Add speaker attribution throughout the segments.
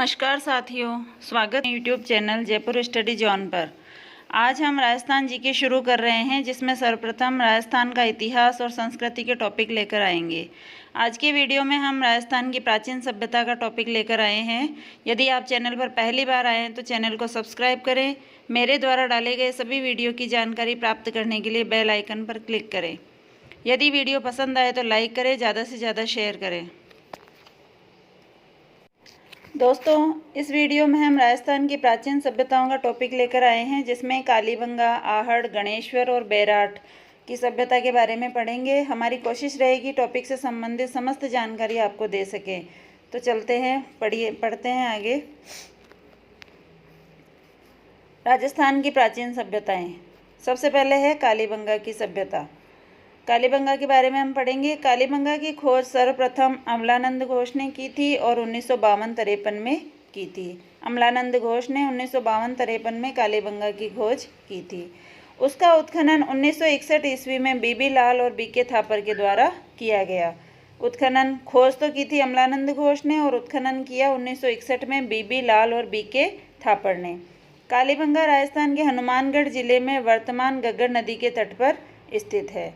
Speaker 1: नमस्कार साथियों, स्वागत है YouTube channel Jaipur study zone पर। आज हम राजस्थान जी के शुरू कर रहे हैं, जिसमें सर्वप्रथम राजस्थान का इतिहास और संस्कृति के टॉपिक लेकर आएंगे। आज के वीडियो में हम राजस्थान की प्राचीन सभ्यता का टॉपिक लेकर आए हैं। यदि आप चैनल पर पहली बार आए हैं तो चैनल को सब्सक्राइब करें। मेरे द्वारा डाले गए सभी वीडियो की जानकारी प्राप्त करने के लिए बेल आइकन पर क्लिक करें। यदि वीडियो पसंद आए तो लाइक करें, ज़्यादा से ज़्यादा शेयर करें। दोस्तों, इस वीडियो में हम राजस्थान की प्राचीन सभ्यताओं का टॉपिक लेकर आए हैं, जिसमें कालीबंगा, आहड़, गणेश्वर और बेराट की सभ्यता के बारे में पढ़ेंगे। हमारी कोशिश रहेगी टॉपिक से संबंधित समस्त जानकारी आपको दे सकें। तो चलते हैं, पढ़ते हैं आगे। राजस्थान की प्राचीन सभ्यताएं। सबसे पहले है कालीबंगा की सभ्यता। कालीबंगा के बारे में हम पढ़ेंगे। कालीबंगा की खोज सर्वप्रथम अमलानंद घोष ने की थी और 1952-53 में की थी। अमलानंद घोष ने 1952-53 में कालीबंगा की खोज की थी। उसका उत्खनन 1961 ईस्वी में बीबी लाल और बीके थापर के द्वारा किया गया। उत्खनन, खोज तो की थी अमलानंद घोष ने और उत्खनन किया 1961 में बीबी लाल और बीके थापर ने। कालीबंगा राजस्थान के हनुमानगढ़ जिले में वर्तमान गग्गर नदी के तट पर स्थित है।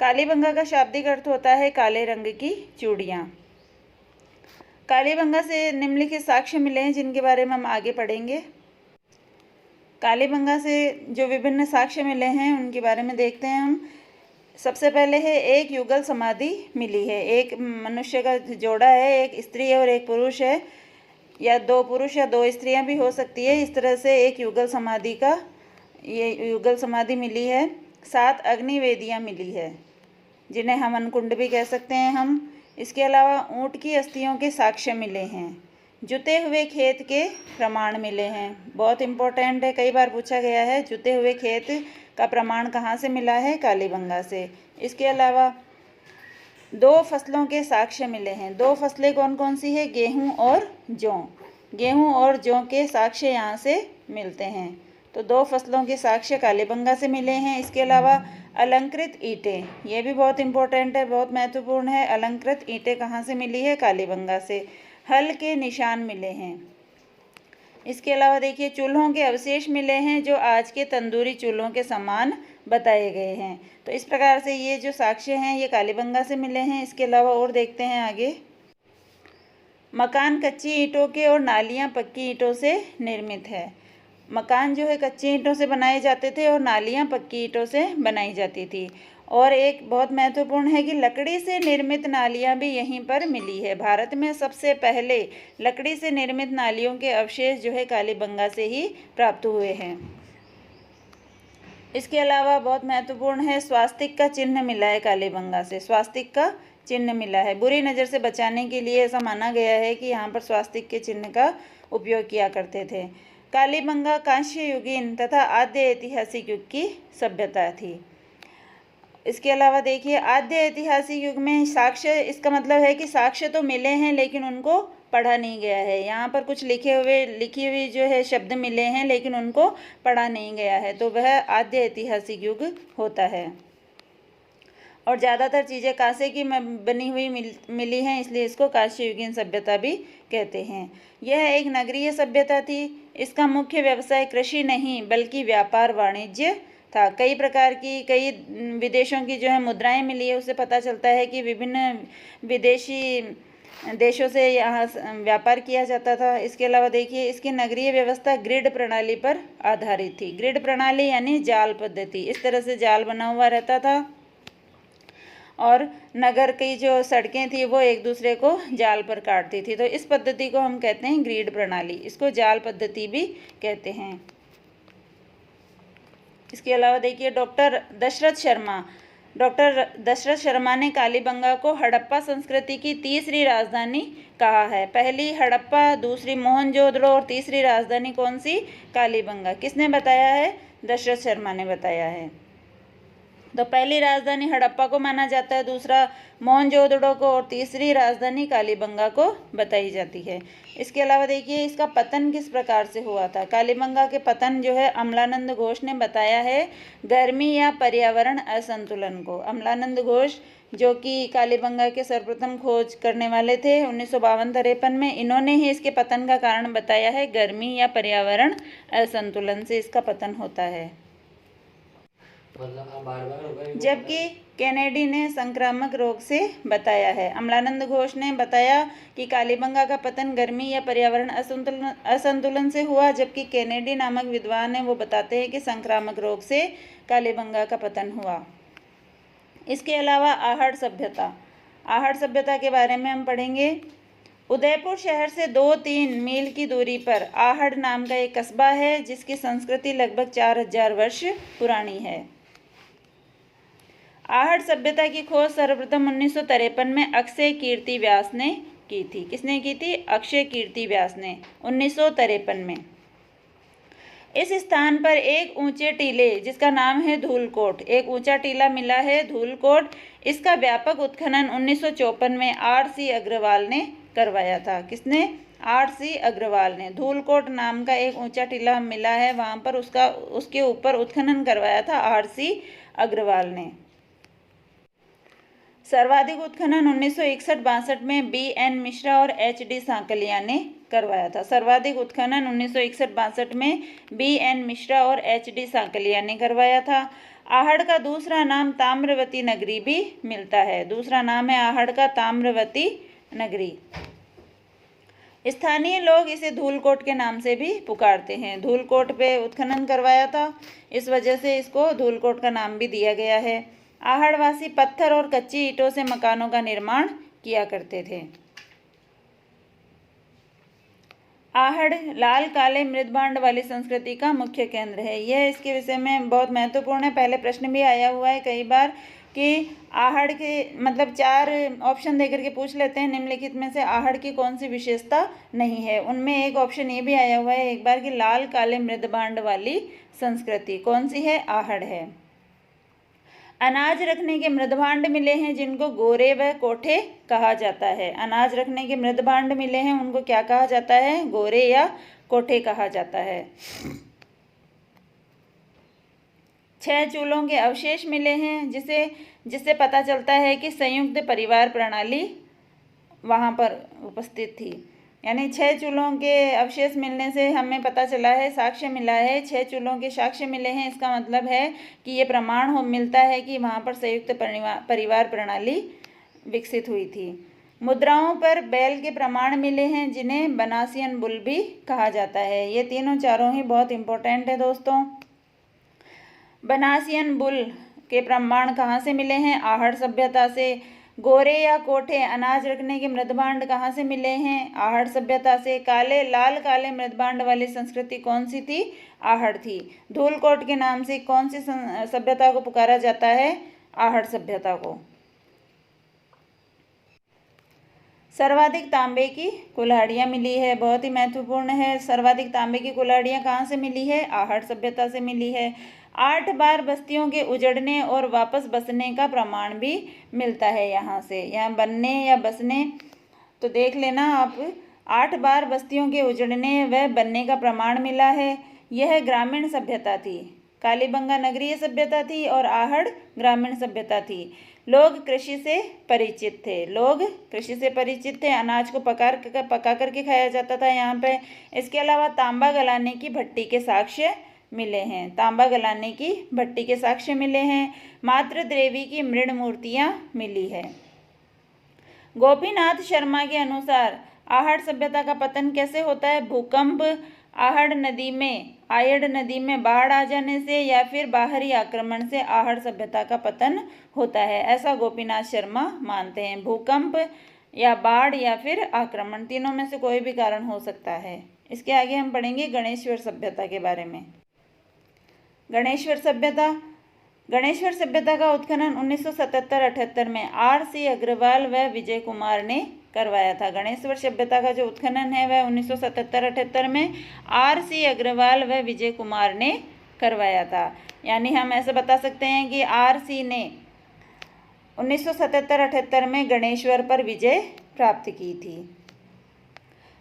Speaker 1: कालीबंगा का शाब्दिक अर्थ होता है काले रंग की चूड़ियाँ। कालीबंगा से निम्नलिखित साक्ष्य मिले हैं, जिनके बारे में हम आगे पढ़ेंगे। कालीबंगा से जो विभिन्न साक्ष्य मिले हैं उनके बारे में देखते हैं हम। सबसे पहले है एक युगल समाधि मिली है। एक मनुष्य का जोड़ा है, एक स्त्री है और एक पुरुष है, या दो पुरुष या दो स्त्रियां भी हो सकती है। इस तरह से एक युगल समाधि मिली है। 7 अग्निवेदियाँ मिली है, जिन्हें हवन कुंड भी कह सकते हैं हम। इसके अलावा ऊँट की अस्थियों के साक्ष्य मिले हैं। जुते हुए खेत के प्रमाण मिले हैं। बहुत इम्पोर्टेंट है, कई बार पूछा गया है। जुते हुए खेत का प्रमाण कहाँ से मिला है? कालीबंगा से। इसके अलावा 2 फसलों के साक्ष्य मिले हैं। 2 फसलें कौन कौन सी है? गेहूँ और जौ। गेहूँ और जौ के साक्ष्य यहाँ से मिलते हैं। तो 2 फसलों के साक्ष्य कालीबंगा से मिले हैं। इसके अलावा अलंकृत ईंटें, ये भी बहुत इंपॉर्टेंट है, बहुत महत्वपूर्ण है। अलंकृत ईंटें कहाँ से मिली है? कालीबंगा से। हल के निशान मिले हैं। इसके अलावा देखिए, चूल्हों के अवशेष मिले हैं, जो आज के तंदूरी चूल्हों के समान बताए गए हैं। तो इस प्रकार से ये जो साक्ष्य हैं ये कालीबंगा से मिले हैं। इसके अलावा और देखते हैं आगे। मकान कच्ची ईंटों के और नालियाँ पक्की ईंटों से निर्मित है। मकान जो है कच्ची ईंटों से बनाए जाते थे और नालियाँ पक्की ईंटों से बनाई जाती थी। और एक बहुत महत्वपूर्ण है कि लकड़ी से निर्मित नालियाँ भी यहीं पर मिली है। भारत में सबसे पहले लकड़ी से निर्मित नालियों के अवशेष जो है कालीबंगा से ही प्राप्त हुए हैं। इसके अलावा बहुत महत्वपूर्ण है, स्वास्तिक का चिन्ह मिला है कालीबंगा से। स्वास्तिक का चिन्ह मिला है। बुरी नज़र से बचाने के लिए ऐसा माना गया है कि यहाँ पर स्वास्तिक के चिन्ह का उपयोग किया करते थे। कालीबंगा कांस्य युगीन तथा आद्य ऐतिहासिक युग की सभ्यता थी। इसके अलावा देखिए, आद्य ऐतिहासिक युग में साक्ष्य, इसका मतलब है कि साक्ष्य तो मिले हैं लेकिन उनको पढ़ा नहीं गया है। यहाँ पर कुछ लिखी हुई जो है शब्द मिले हैं, लेकिन उनको पढ़ा नहीं गया है, तो वह आद्य ऐतिहासिक युग होता है। और ज़्यादातर चीज़ें कांसे की बनी हुई मिली हैं, इसलिए इसको कांस्य युगीन सभ्यता भी कहते हैं। यह एक नगरीय सभ्यता थी। इसका मुख्य व्यवसाय कृषि नहीं बल्कि व्यापार वाणिज्य था। कई प्रकार की, कई विदेशों की जो है मुद्राएं मिली है, उससे पता चलता है कि विभिन्न विदेशी देशों से यहाँ व्यापार किया जाता था। इसके अलावा देखिए, इसकी नगरीय व्यवस्था ग्रिड प्रणाली पर आधारित थी। ग्रिड प्रणाली यानी जाल पद्धति। इस तरह से जाल बना हुआ रहता था और नगर की जो सड़कें थी वो एक दूसरे को जाल पर काटती थी। तो इस पद्धति को हम कहते हैं ग्रिड प्रणाली। इसको जाल पद्धति भी कहते हैं। इसके अलावा देखिए, डॉक्टर दशरथ शर्मा ने कालीबंगा को हड़प्पा संस्कृति की तीसरी राजधानी कहा है। पहली हड़प्पा, दूसरी मोहनजोदड़ो और तीसरी राजधानी कौन सी? कालीबंगा। किसने बताया है? दशरथ शर्मा ने बताया है। तो पहली राजधानी हड़प्पा को माना जाता है, दूसरा मोहनजोदड़ो को और तीसरी राजधानी कालीबंगा को बताई जाती है। इसके अलावा देखिए, इसका पतन किस प्रकार से हुआ था। कालीबंगा के पतन जो है अमलानंद घोष ने बताया है गर्मी या पर्यावरण असंतुलन को। अमलानंद घोष जो कि कालीबंगा के सर्वप्रथम खोज करने वाले थे 1952-53 में। इन्होंने ही इसके पतन का कारण बताया है, गर्मी या पर्यावरण असंतुलन से इसका पतन होता है। जबकि कैनेडी ने संक्रामक रोग से बताया है। अमलानंद घोष ने बताया कि कालीबंगा का पतन गर्मी या पर्यावरण असंतुलन से हुआ, जबकि कैनेडी नामक विद्वान है वो बताते हैं कि संक्रामक रोग से कालीबंगा का पतन हुआ। इसके अलावा आहड़ सभ्यता के बारे में हम पढ़ेंगे। उदयपुर शहर से 2-3 मील की दूरी पर आहड़ नाम का एक कस्बा है, जिसकी संस्कृति लगभग 4000 वर्ष पुरानी है। आहड़ सभ्यता की खोज सर्वप्रथम 1953 में अक्षय कीर्ति व्यास ने की थी। किसने की थी? अक्षय कीर्ति व्यास ने 1953 में। इस स्थान पर एक ऊंचे टीले जिसका नाम है धूलकोट, एक ऊंचा टीला मिला है धूलकोट। इसका व्यापक उत्खनन 1954 में R.C. अग्रवाल ने करवाया था। किसने? R.C. अग्रवाल ने। धूलकोट नाम का एक ऊंचा टीला मिला है, वहाँ पर उसके ऊपर उत्खनन करवाया था R.C. अग्रवाल ने। सर्वाधिक उत्खनन 1961-62 में B.N. मिश्रा और H.D. सांकलिया ने करवाया था। सर्वाधिक उत्खनन 1961-62 में B.N. मिश्रा और H.D. सांकलिया ने करवाया था। आहड़ का दूसरा नाम ताम्रवती नगरी भी मिलता है। दूसरा नाम है आहड़ का ताम्रवती नगरी। स्थानीय लोग इसे धूलकोट के नाम से भी पुकारते हैं। धूलकोट पे उत्खनन करवाया था, इस वजह से इसको धूलकोट का नाम भी दिया गया है। आहड़वासी पत्थर और कच्ची ईंटों से मकानों का निर्माण किया करते थे। आहड़ लाल काले मृदभांड वाली संस्कृति का मुख्य केंद्र है। यह इसके विषय में बहुत महत्वपूर्ण है। पहले प्रश्न भी आया हुआ है कई बार कि आहड़ के मतलब 4 ऑप्शन देकर के पूछ लेते हैं, निम्नलिखित में से आहड़ की कौन सी विशेषता नहीं है। उनमें एक ऑप्शन ये भी आया हुआ है एक बार कि लाल काले मृदभांड वाली संस्कृति कौन सी है? आहड़ है। अनाज रखने के मृदभांड मिले हैं जिनको गोरे व कोठे कहा जाता है। अनाज रखने के मृदभांड मिले हैं, उनको क्या कहा जाता है? गोरे या कोठे कहा जाता है। 6 चूल्हों के अवशेष मिले हैं जिससे पता चलता है कि संयुक्त परिवार प्रणाली वहाँ पर उपस्थित थी। यानी 6 चूल्हों के अवशेष मिलने से हमें पता चला है, साक्ष्य मिला है, 6 चूल्हों के साक्ष्य मिले हैं। इसका मतलब है कि ये प्रमाण मिलता है कि वहाँ पर संयुक्त परिवार प्रणाली विकसित हुई थी। मुद्राओं पर बैल के प्रमाण मिले हैं जिन्हें बनासियन बुल भी कहा जाता है। ये तीनों चारों ही बहुत इंपॉर्टेंट है दोस्तों। बनासियन बुल के प्रमाण कहाँ से मिले हैं? आहड़ सभ्यता से। गोरे या कोठे अनाज रखने के मृदभांड कहाँ से मिले हैं? आहड़ सभ्यता से। लाल काले मृदभांड वाली संस्कृति कौन सी थी? आहड़ थी। धूलकोट के नाम से कौन सी सभ्यता को पुकारा जाता है? आहड़ सभ्यता को। सर्वाधिक तांबे की कुल्हाड़ियाँ मिली है, बहुत ही महत्वपूर्ण है। सर्वाधिक तांबे की कुल्हाड़ियाँ कहाँ से मिली है? आहड़ सभ्यता से मिली है। 8 बार बस्तियों के उजड़ने और वापस बसने का प्रमाण भी मिलता है यहाँ से। यहाँ बनने या बसने तो देख लेना आप। 8 बार बस्तियों के उजड़ने व बनने का प्रमाण मिला है। यह ग्रामीण सभ्यता थी। कालीबंगा नगरीय सभ्यता थी और आहड़ ग्रामीण सभ्यता थी। लोग कृषि से परिचित थे। अनाज को पका करके खाया जाता था यहाँ पे। इसके अलावा तांबा गलाने की भट्टी के साक्ष्य मिले हैं। मातृ देवी की मृण मूर्तियाँ मिली है। गोपीनाथ शर्मा के अनुसार आहड़ सभ्यता का पतन कैसे होता है? भूकंप, आहड़ नदी में बाढ़ आ जाने से या फिर बाहरी आक्रमण से आहड़ सभ्यता का पतन होता है, ऐसा गोपीनाथ शर्मा मानते हैं। भूकंप या बाढ़ या फिर आक्रमण, तीनों में से कोई भी कारण हो सकता है। इसके आगे हम पढ़ेंगे गणेश्वर सभ्यता के बारे में। गणेश्वर सभ्यता का उत्खनन 1977-78 में R.C. अग्रवाल व विजय कुमार ने करवाया था। गणेश्वर सभ्यता का जो उत्खनन है वह 1977-78 में R.C. अग्रवाल व विजय कुमार ने करवाया था। यानी हम ऐसे बता सकते हैं कि R.C. ने 1977-78 में गणेश्वर पर विजय प्राप्त की थी।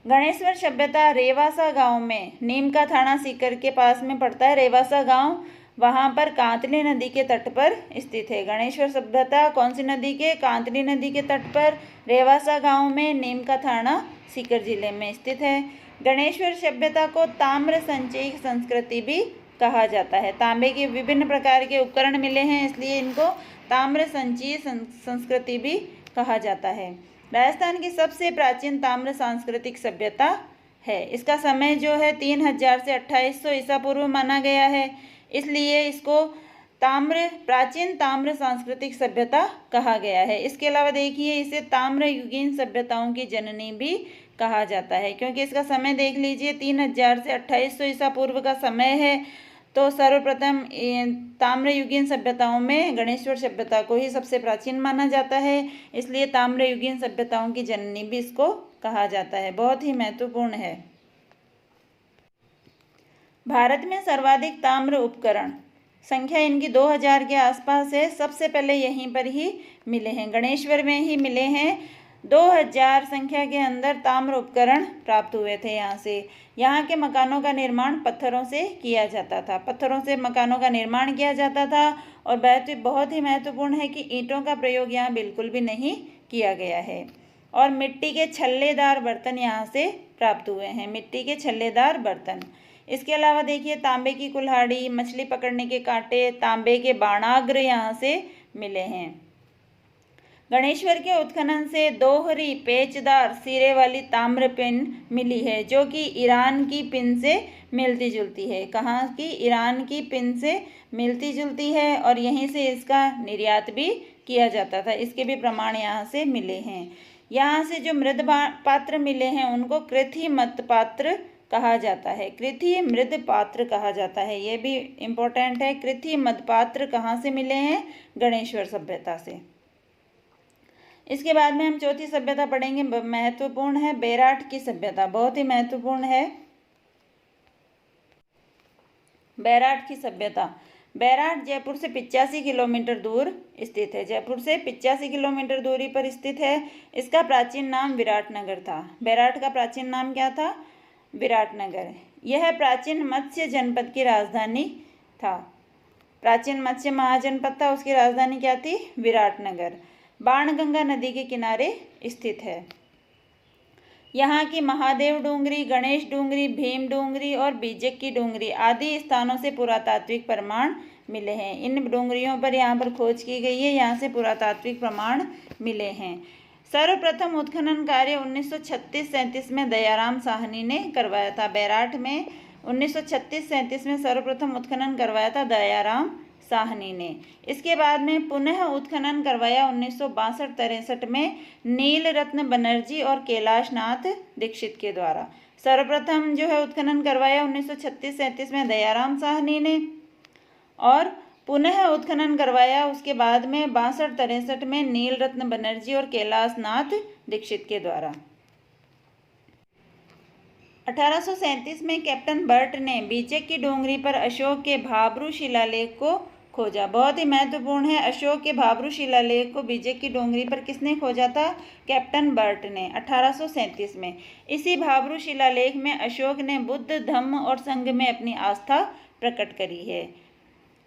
Speaker 1: गणेश्वर सभ्यता रेवासा गांव में, नीम का थाना सीकर के पास में पड़ता है रेवासा गांव, वहाँ पर कांतली नदी के तट पर स्थित है। गणेश्वर सभ्यता कौन सी नदी के? कांतली नदी के तट पर, रेवासा गांव में, नीम का थाना सीकर जिले में स्थित है। गणेश्वर सभ्यता को ताम्र संचयी संस्कृति भी कहा जाता है। तांबे के विभिन्न प्रकार के उपकरण मिले हैं, इसलिए इनको ताम्र संचयी संस्कृति भी कहा जाता है। राजस्थान की सबसे प्राचीन ताम्र सांस्कृतिक सभ्यता है। इसका समय जो है 3000 से 2800 ईसा पूर्व माना गया है, इसलिए इसको प्राचीन ताम्र सांस्कृतिक सभ्यता कहा गया है। इसके अलावा देखिए, इसे ताम्र युगीन सभ्यताओं की जननी भी कहा जाता है, क्योंकि इसका समय देख लीजिए 3000 से 2800 ईसा पूर्व का समय है। तो सर्वप्रथम ताम्र युगीन सभ्यताओं में गणेश्वर सभ्यता को ही सबसे प्राचीन माना जाता है, इसलिए ताम्र युगीन सभ्यताओं की जननी भी इसको कहा जाता है। बहुत ही महत्वपूर्ण है। भारत में सर्वाधिक ताम्र उपकरण संख्या इनकी 2000 के आसपास है। सबसे पहले यहीं पर ही मिले हैं, गणेश्वर में ही मिले हैं। 2000 संख्या के अंदर ताम्र उपकरण प्राप्त हुए थे यहाँ से। यहाँ के मकानों का निर्माण पत्थरों से किया जाता था, पत्थरों से मकानों का निर्माण किया जाता था। और बहुत ही महत्वपूर्ण है कि ईंटों का प्रयोग यहाँ बिल्कुल भी नहीं किया गया है। और मिट्टी के छल्लेदार बर्तन यहाँ से प्राप्त हुए हैं, मिट्टी के छल्लेदार बर्तन। इसके अलावा देखिए, तांबे की कुल्हाड़ी, मछली पकड़ने के कांटे, तांबे के बाणाग्र यहाँ से मिले हैं। गणेश्वर के उत्खनन से दोहरी पेचदार सिरे वाली ताम्र पिन मिली है, जो कि ईरान की पिन से मिलती जुलती है। कहाँ की? ईरान की पिन से मिलती जुलती है, और यहीं से इसका निर्यात भी किया जाता था। इसके भी प्रमाण यहाँ से मिले हैं। यहाँ से जो मृद पात्र मिले हैं उनको कृथि मत पात्र कहा जाता है, कृथि मृद पात्र कहा जाता है। ये भी इम्पोर्टेंट है। कृथि मद पात्र कहाँ से मिले हैं? गणेश्वर सभ्यता से। इसके बाद में हम चौथी सभ्यता पढ़ेंगे, महत्वपूर्ण है, बेराट की सभ्यता। बहुत ही महत्वपूर्ण है बेराट की सभ्यता। बेराट जयपुर से 85 किलोमीटर दूर स्थित है। जयपुर से 85 किलोमीटर दूरी पर स्थित है। इसका प्राचीन नाम विराटनगर था। बेराट का प्राचीन नाम क्या था? विराटनगर। यह प्राचीन मत्स्य जनपद की राजधानी था। प्राचीन मत्स्य महाजनपद था, उसकी राजधानी क्या थी? विराटनगर। बाणगंगा नदी के किनारे स्थित है। यहाँ की महादेव डूंगरी, गणेश डूंगरी, भीम डूंगरी और बीजक की डूंगरी आदि स्थानों से पुरातात्विक प्रमाण मिले हैं। इन डूंगरियों पर यहाँ पर खोज की गई है, यहाँ से पुरातात्विक प्रमाण मिले हैं। सर्वप्रथम उत्खनन कार्य 1936-37 में दयाराम साहनी ने करवाया था। बेराट में 1936-37 में सर्वप्रथम उत्खनन करवाया था दयाराम साहनी ने। इसके बाद में पुनः उत्खनन करवाया 1962-63 में नील रत्न बनर्जी और कैलाश नाथ दीक्षित के द्वारा। सर्वप्रथम जो है उत्खनन करवाया 1936-37 में दयाराम साहनी ने, और पुनः उत्खनन करवाया उसके बाद में 62-63 में नील रत्न बनर्जी और कैलाश नाथ दीक्षित के द्वारा। 1837 में कैप्टन बर्ट ने बीजक की डोंगरी पर अशोक के भाब्रू शिलालेख को खोजा। बहुत ही महत्वपूर्ण है। अशोक के भाब्रू शिलालेख को बीजक की डोंगरी पर किसने खोजा था? कैप्टन बर्ट ने 1837 में। इसी भाब्रू शिलालेख में अशोक ने बुद्ध, धम्म और संघ में अपनी आस्था प्रकट करी है।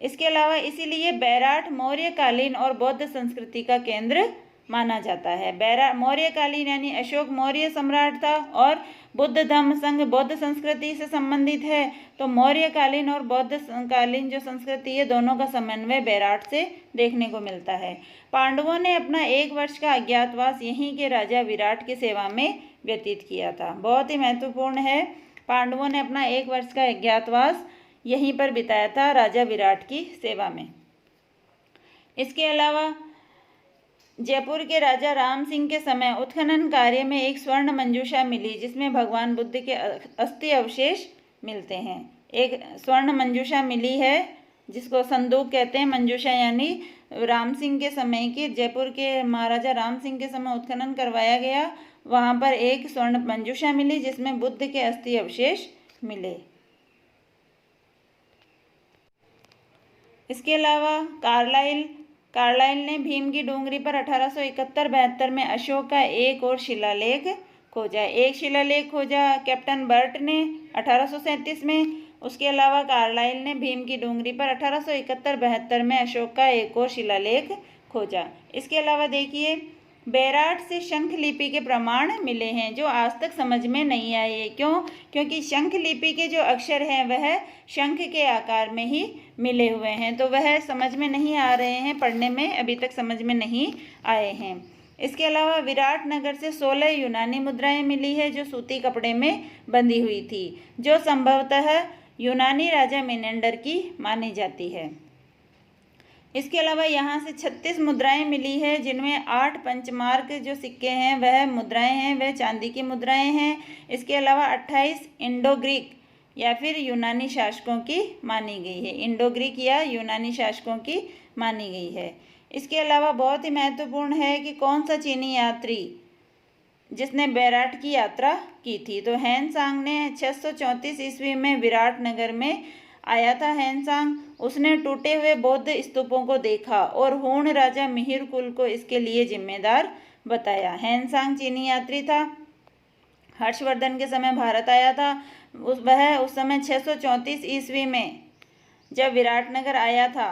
Speaker 1: इसके अलावा इसीलिए बैराट मौर्यकालीन और बौद्ध संस्कृति का केंद्र माना जाता है। मौर्यकालीन यानी अशोक मौर्य सम्राट था, और बुद्ध धम्म संघ बौद्ध संस्कृति से संबंधित है। तो मौर्यकालीन और बौद्ध कालीन जो संस्कृति है, दोनों का समन्वय बैराट से देखने को मिलता है। पांडवों ने अपना 1 वर्ष का अज्ञातवास यहीं के राजा विराट की सेवा में व्यतीत किया था। बहुत ही महत्वपूर्ण है। पांडवों ने अपना 1 वर्ष का अज्ञातवास यहीं पर बिताया था राजा विराट की सेवा में। इसके अलावा जयपुर के राजा राम सिंह के समय उत्खनन कार्य में एक स्वर्ण मंजूषा मिली, जिसमें भगवान बुद्ध के अस्थि अवशेष मिलते हैं। एक स्वर्ण मंजूषा मिली है, जिसको संदूक कहते हैं। मंजूषा यानी राम सिंह के समय की, जयपुर के महाराजा राम सिंह के समय उत्खनन करवाया गया, वहाँ पर एक स्वर्ण मंजूषा मिली जिसमें बुद्ध के अस्थि अवशेष मिले। इसके अलावा कार्लाइल ने भीम की डोंगरी पर 1871-72 में अशोक का एक और शिलालेख खोजा। एक शिलालेख खोजा कैप्टन बर्ट ने 1837 में। उसके अलावा कार्लाइल ने भीम की डूंगरी पर 1871-72 में अशोक का एक और शिलालेख खोजा। इसके अलावा देखिए, बैराट से शंख लिपि के प्रमाण मिले हैं जो आज तक समझ में नहीं आए। क्यों? क्योंकि शंख लिपि के जो अक्षर हैं वह शंख के आकार में ही मिले हुए हैं, तो वह समझ में नहीं आ रहे हैं, पढ़ने में अभी तक समझ में नहीं आए हैं। इसके अलावा विराटनगर से 16 यूनानी मुद्राएं मिली है जो सूती कपड़े में बंधी हुई थी, जो संभवतः यूनानी राजा मेनेंडर की मानी जाती है। इसके अलावा यहाँ से 36 मुद्राएं मिली है जिनमें 8 पंचमार्क जो सिक्के हैं वह मुद्राएं हैं, वह चांदी की मुद्राएं हैं। इसके अलावा 28 इंडो ग्रीक या फिर यूनानी शासकों की मानी गई है, इंडो ग्रीक या यूनानी शासकों की मानी गई है। इसके अलावा बहुत ही महत्वपूर्ण है कि कौन सा चीनी यात्री जिसने बैराट की यात्रा की थी, तो हैन-सांग ने 634 ईस्वी में विराटनगर में आया था। हैन-सांग, उसने टूटे हुए बौद्ध स्तूपों को देखा और हूण राजा मिहिर कुल को इसके लिए जिम्मेदार बताया। हैन-सांग चीनी यात्री था, हर्षवर्धन के समय भारत आया था। वह उस समय 634 ईस्वी में जब विराटनगर आया था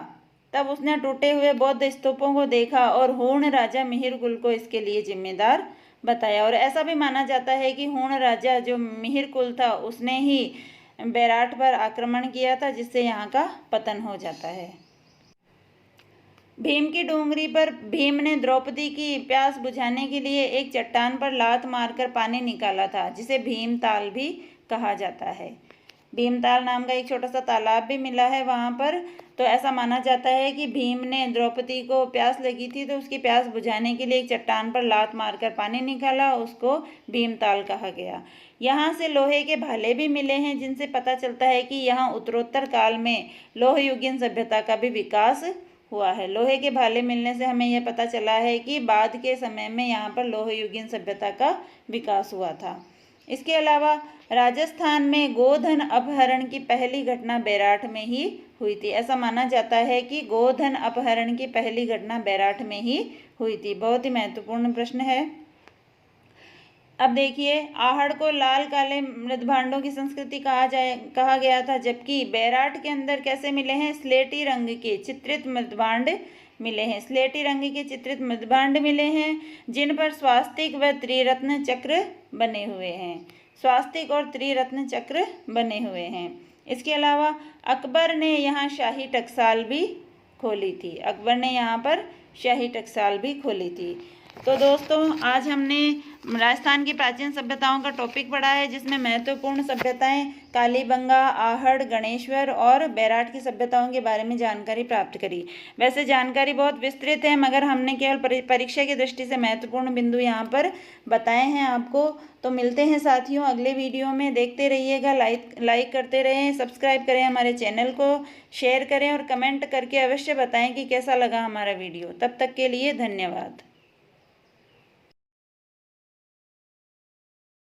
Speaker 1: तब उसने टूटे हुए बौद्ध स्तूपों को देखा और हूण राजा मिहिर कुल को इसके लिए जिम्मेदार बताया। और ऐसा भी माना जाता है कि हूण राजा जो मिहिर कुल था उसने ही बैराट पर आक्रमण किया था, जिससे यहाँ का पतन हो जाता है। भीम की डूंगरी पर भीम ने द्रौपदी की प्यास बुझाने के लिए एक चट्टान पर लात मारकर पानी निकाला था, जिसे भीमताल भी कहा जाता है। भीमताल नाम का एक छोटा सा तालाब भी मिला है वहाँ पर। तो ऐसा माना जाता है कि भीम ने द्रौपदी को प्यास लगी थी तो उसकी प्यास बुझाने के लिए एक चट्टान पर लात मारकर पानी निकाला, उसको भीमताल कहा गया। यहाँ से लोहे के भाले भी मिले हैं जिनसे पता चलता है कि यहाँ उत्तरोत्तर काल में लोहयुगीन सभ्यता का भी विकास हुआ है। लोहे के भाले मिलने से हमें यह पता चला है कि बाद के समय में यहाँ पर लोहयुगीन सभ्यता का विकास हुआ था। इसके अलावा राजस्थान में गोधन अपहरण की पहली घटना बैराट में ही हुई थी। ऐसा माना जाता है कि गोधन अपहरण की पहली घटना बैराट में ही हुई थी। बहुत ही महत्वपूर्ण प्रश्न है। अब देखिए, आहड़ को लाल काले मृदभांडों की संस्कृति कहा गया था, जबकि बैराट के अंदर कैसे मिले हैं? स्लेटी रंग के चित्रित मृदभांड मिले हैं। स्लेटी रंग के चित्रित मृदभांड मिले हैं जिन पर स्वास्तिक व त्रिरत्न चक्र बने हुए हैं। स्वास्तिक और त्रिरत्न चक्र बने हुए हैं। इसके अलावा अकबर ने यहाँ शाही टकसाल भी खोली थी। अकबर ने यहाँ पर शाही टकसाल भी खोली थी। तो दोस्तों, आज हमने राजस्थान की प्राचीन सभ्यताओं का टॉपिक पढ़ा है, जिसमें महत्वपूर्ण सभ्यताएं कालीबंगा, आहड़, गणेश्वर और बैराट की सभ्यताओं के बारे में जानकारी प्राप्त करी। वैसे जानकारी बहुत विस्तृत है, मगर हमने केवल परीक्षा की दृष्टि से महत्वपूर्ण बिंदु यहाँ पर बताए हैं आपको। तो मिलते हैं साथियों अगले वीडियो में। देखते रहिएगा, लाइक करते रहें, सब्सक्राइब करें हमारे चैनल को, शेयर करें और कमेंट करके अवश्य बताएं कि कैसा लगा हमारा वीडियो। तब तक के लिए धन्यवाद।